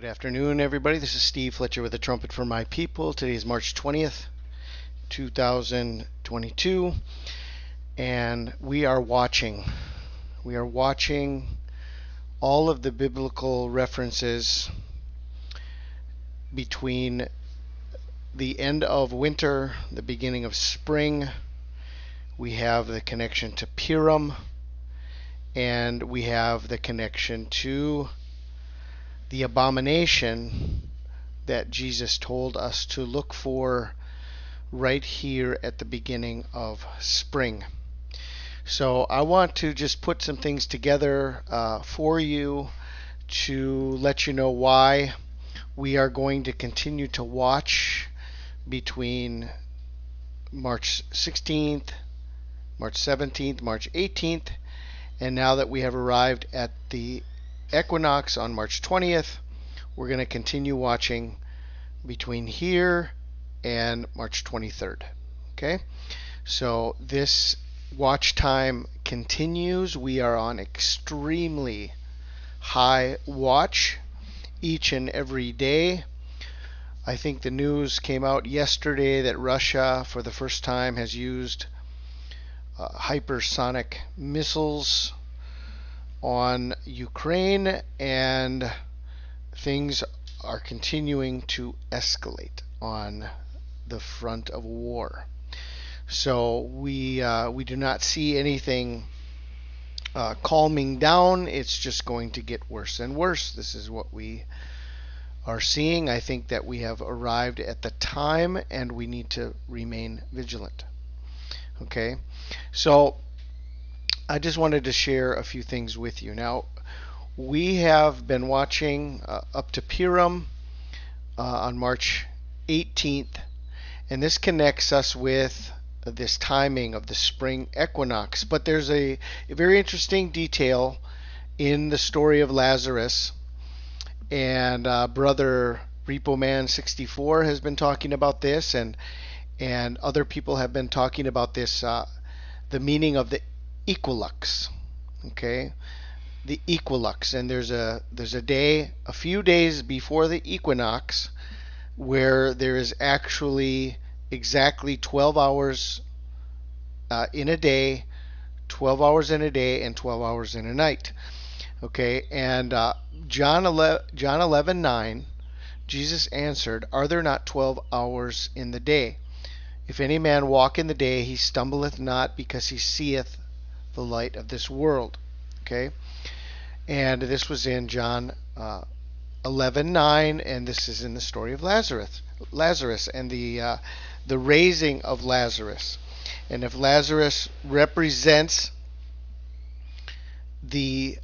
Good afternoon, everybody. This is Steve Fletcher with a trumpet for my people. Today is March 20th, 2022, and we are watching. We are watching all of the biblical references between the end of winter, the beginning of spring. We have the connection to Purim, and we have the connection to the abomination that Jesus told us to look for right here at the beginning of spring. So I want to just put some things together for you to let you know why we are going to continue to watch between March 16th, March 17th, March 18th, and now that we have arrived at the Equinox on March 20th, we're going to continue watching between here and March 23rd. Okay, so this watch time continues. We are on extremely high watch each and every day. I think the news came out yesterday that Russia, for the first time, has used hypersonic missiles on Ukraine, and things are continuing to escalate on the front of war. So we do not see anything calming down. It's just going to get worse and worse. This is what we are seeing. I think that we have arrived at the time, and we need to remain vigilant. Okay, so I just wanted to share a few things with you. Now, we have been watching up to Purim on March 18th, and this connects us with this timing of the spring equinox. But there's a very interesting detail in the story of Lazarus, and Brother Repo Man 64 has been talking about this, and other people have been talking about this, the meaning of the Equilux. Okay, the Equilux, and there's a day, a few days before the equinox, where there is actually exactly 12 hours in a day, 12 hours in a day, and 12 hours in a night. Okay, and John 11:9, Jesus answered, "Are there not 12 hours in the day? If any man walk in the day, he stumbleth not, because he seeth the light of this world." Okay, and this was in John 11:9, and this is in the story of Lazarus and the raising of Lazarus. And if Lazarus represents the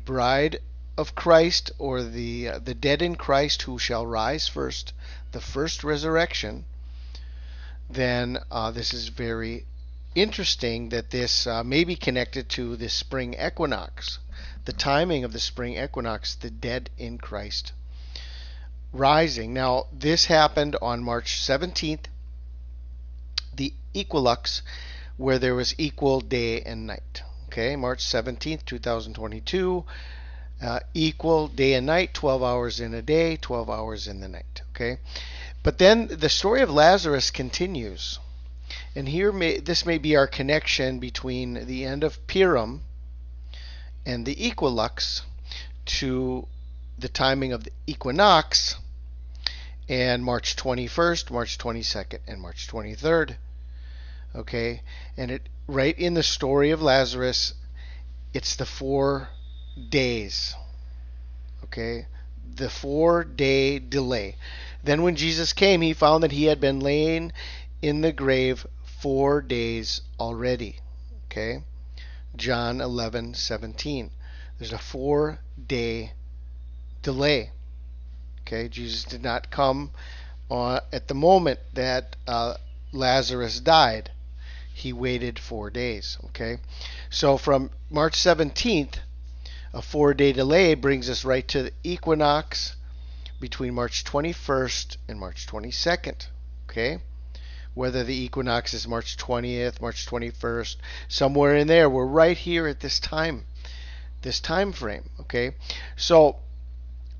bride of Christ, or the dead in Christ who shall rise first, the first resurrection, then this is very interesting that this may be connected to the spring equinox, the timing of the spring equinox, the dead in Christ rising. Now, this happened on March 17th, the Equilux, where there was equal day and night. Okay, March 17th, 2022, equal day and night, 12 hours in a day, 12 hours in the night. Okay, but then the story of Lazarus continues. And here this may be our connection between the end of Purim and the Equilux to the timing of the equinox, and March 21st, March 22nd, and March 23rd. Okay, and it right in the story of Lazarus, it's the 4 days. Okay, the 4-day delay. Then when Jesus came, he found that he had been laying in the grave 4 days already. Okay, John 11:17. There's a 4-day delay. Okay, Jesus did not come at the moment that Lazarus died. He waited 4 days. Okay, so from March 17th, a 4-day delay brings us right to the equinox between March 21st and March 22nd. Okay, whether the equinox is March 20th, March 21st, somewhere in there, we're right here at this time frame. Okay, so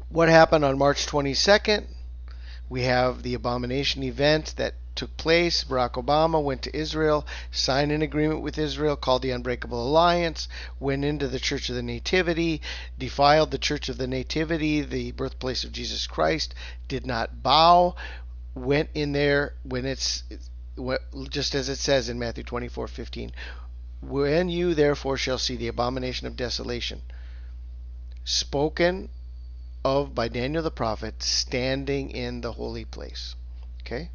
What happened on March 22nd? We have the abomination event that took place. Barack Obama went to Israel, signed an agreement with Israel called the Unbreakable Alliance, went into the Church of the Nativity, defiled the Church of the Nativity, the birthplace of Jesus Christ, did not bow, went in there when it's just as it says in Matthew 24:15. When you therefore shall see the abomination of desolation, spoken of by Daniel the prophet, standing in the holy place. Okay?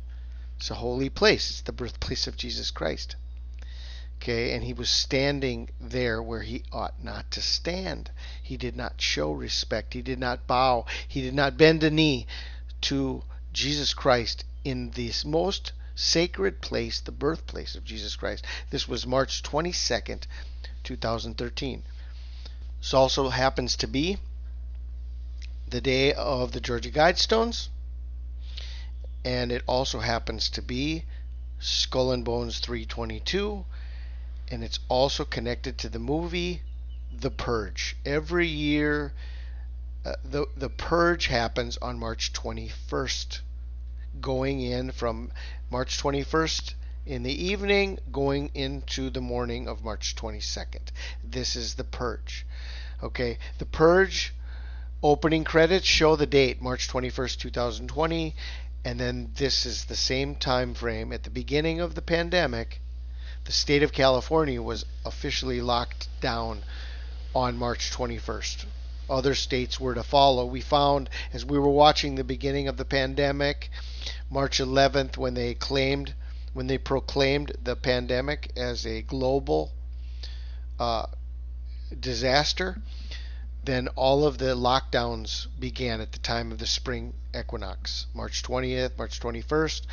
It's a holy place. It's the birthplace of Jesus Christ. Okay? And he was standing there where he ought not to stand. He did not show respect. He did not bow. He did not bend a knee to Jesus Christ in this most sacred place, the birthplace of Jesus Christ. This was March 22nd, 2013. This also happens to be the day of the Georgia Guidestones, and it also happens to be Skull and Bones 322, and it's also connected to the movie The Purge. Every year, the Purge happens on March 21st, going in from March 21st in the evening, going into the morning of March 22nd. This is the Purge. Okay, the Purge opening credits show the date, March 21st, 2020, and then this is the same time frame. At the beginning of the pandemic, the state of California was officially locked down on March 21st. Other states were to follow. We found, as we were watching the beginning of the pandemic, March 11th, when they proclaimed the pandemic as a global disaster, then all of the lockdowns began at the time of the spring equinox. March 20th, March 21st,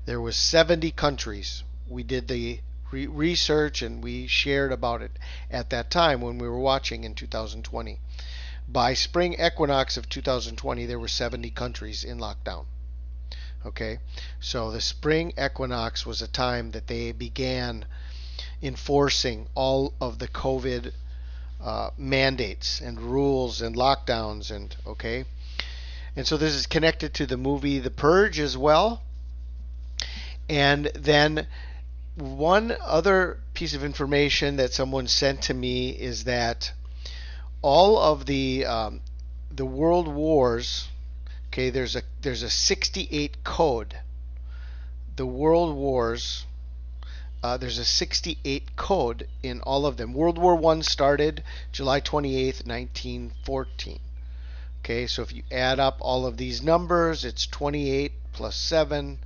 there was 70 countries. We did the research and we shared about it at that time when we were watching in 2020. By spring equinox of 2020, there were 70 countries in lockdown. Okay, so the spring equinox was a time that they began enforcing all of the COVID mandates and rules and lockdowns, and okay, and so this is connected to the movie The Purge as well. And then one other piece of information that someone sent to me is that all of the world wars, okay, there's a 68 code. The world wars, there's a 68 code in all of them. World War I started July 28th, 1914. Okay, so if you add up all of these numbers, it's 28 plus 7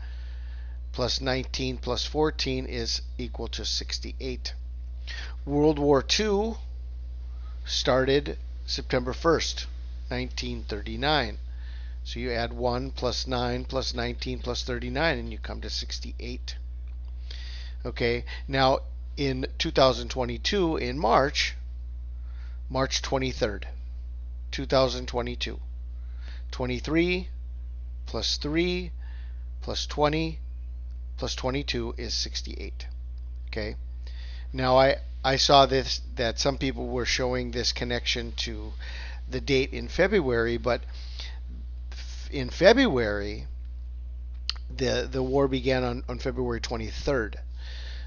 plus 19 plus 14 is equal to 68. World War II started September 1st, 1939. So you add 1 plus 9 plus 19 plus 39 and you come to 68. Okay, now in 2022, in March 23rd, 2022, 23 plus 3 plus 20 plus 22 is 68. Okay, now I saw this, that some people were showing this connection to the date in February, but in February, the war began on February 23rd.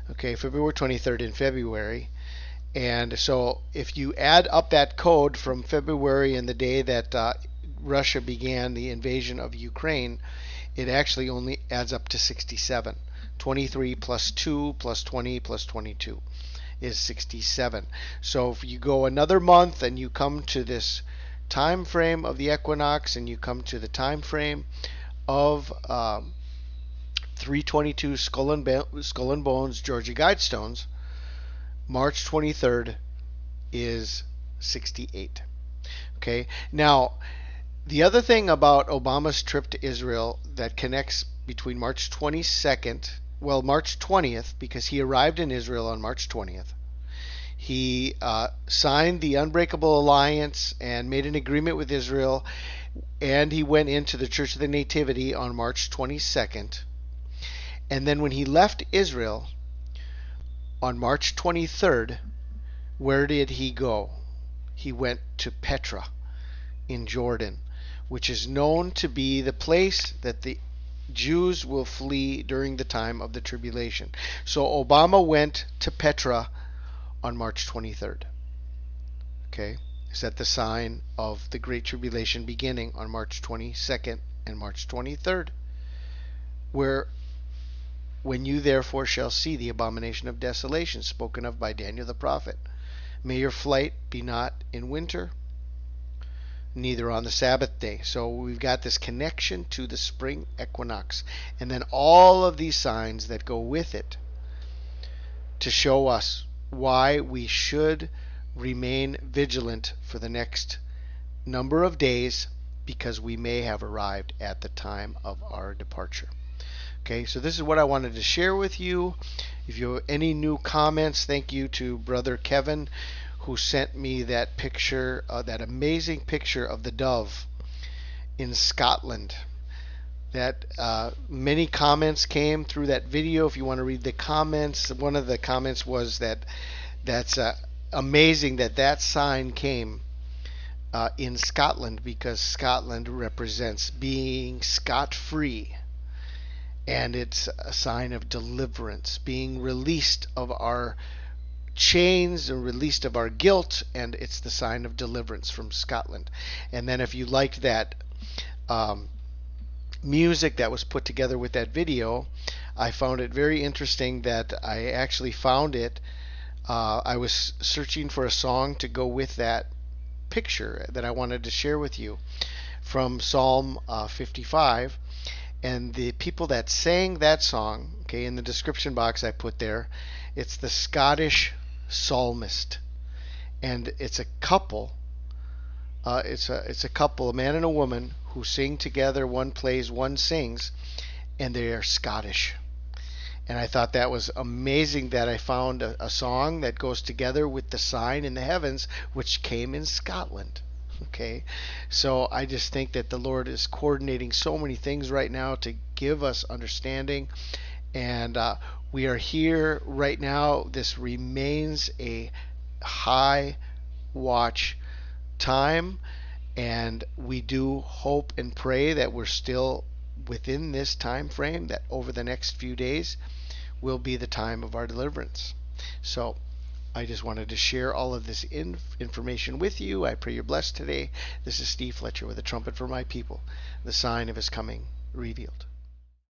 Okay, February 23rd in February. And so if you add up that code from February and the day that Russia began the invasion of Ukraine, it actually only adds up to 67. 23 plus 2 plus 20 plus 22 is 67. So if you go another month and you come to this time frame of the equinox and you come to the time frame of 322 Skull and Bones Georgia Guidestones, March 23rd is 68. Okay, now the other thing about Obama's trip to Israel that connects between March 22nd, well, March 20th, because he arrived in Israel on March 20th. He signed the Unbreakable Alliance and made an agreement with Israel, and he went into the Church of the Nativity on March 22nd. And then when he left Israel on March 23rd, where did he go? He went to Petra in Jordan, which is known to be the place that the Jews will flee during the time of the tribulation. So Obama went to Petra on March 23rd. Okay? Is that the sign of the Great Tribulation beginning on March 22nd and March 23rd? Where, when you therefore shall see the abomination of desolation spoken of by Daniel the prophet, may your flight be not in winter, neither on the Sabbath day. So we've got this connection to the spring equinox, and then all of these signs that go with it to show us why we should remain vigilant for the next number of days, because we may have arrived at the time of our departure. Okay, so this is what I wanted to share with you. If you have any new comments, thank you to Brother Kevin, who sent me that picture, that amazing picture of the dove in Scotland. That many comments came through that video. If you want to read the comments, one of the comments was that that's amazing that that sign came in Scotland, because Scotland represents being scot-free, and it's a sign of deliverance, being released of our chains and released of our guilt, and it's the sign of deliverance from Scotland. And then if you liked that music that was put together with that video, I found it very interesting that I actually found it. I was searching for a song to go with that picture that I wanted to share with you from Psalm 55, and the people that sang that song, okay, in the description box I put there, it's the Scottish psalmist, and it's a couple. It's a couple, a man and a woman, who sing together. One plays, one sings, and they are Scottish. And I thought that was amazing that I found a song that goes together with the sign in the heavens, which came in Scotland. Okay, so I just think that the Lord is coordinating so many things right now to give us understanding, and we are here right now. This remains a high watch time, and we do hope and pray that we're still within this time frame, that over the next few days will be the time of our deliverance. So I just wanted to share all of this information with you. I pray you're blessed today. This is Steve Fletcher with a trumpet for my people, the sign of his coming revealed.